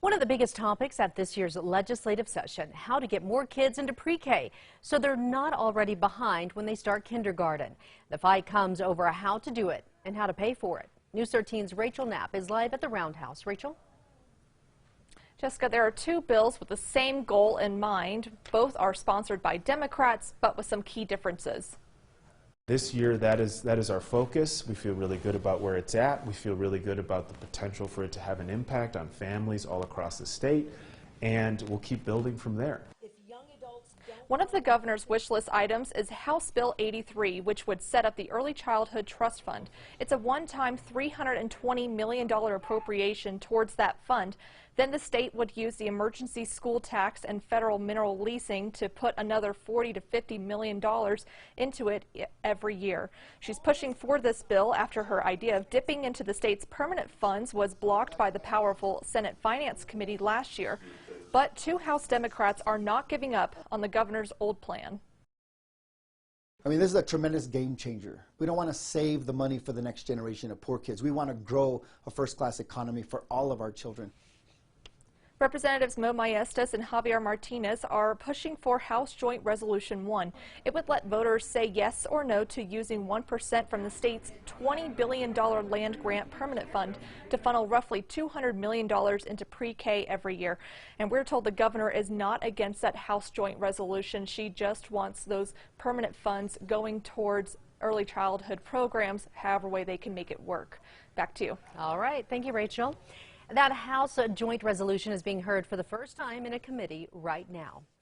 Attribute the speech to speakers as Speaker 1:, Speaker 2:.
Speaker 1: One of the biggest topics at this year's legislative session, how to get more kids into pre-K so they're not already behind when they start kindergarten. The fight comes over how to do it and how to pay for it. News 13's Rachel Knapp is live at the Roundhouse. Rachel?
Speaker 2: Jessica, there are two bills with the same goal in mind. Both are sponsored by Democrats, but with some key differences.
Speaker 3: This year, that is our focus. We feel really good about where it's at. We feel really good about the potential for it to have an impact on families all across the state, and we'll keep building from there.
Speaker 2: One of the governor's wish list items is House Bill 83, which would set up the Early Childhood Trust Fund. It's a one-time $320 million appropriation towards that fund. Then the state would use the emergency school tax and federal mineral leasing to put another $40 to $50 million into it every year. She's pushing for this bill after her idea of dipping into the state's permanent funds was blocked by the powerful Senate Finance Committee last year. But two House Democrats are not giving up on the governor's old plan.
Speaker 4: I mean, this is a tremendous game changer. We don't want to save the money for the next generation of poor kids. We want to grow a first-class economy for all of our children.
Speaker 2: Representatives Maestas and Javier Martinez are pushing for House Joint Resolution 1. It would let voters say yes or no to using 1% from the state's $20 billion land grant permanent fund to funnel roughly $200 million into pre-K every year. And we're told the governor is not against that House Joint Resolution. She just wants those permanent funds going towards early childhood programs, however way they can make it work. Back to you.
Speaker 1: All right. Thank you, Rachel. That House Joint Resolution is being heard for the first time in a committee right now.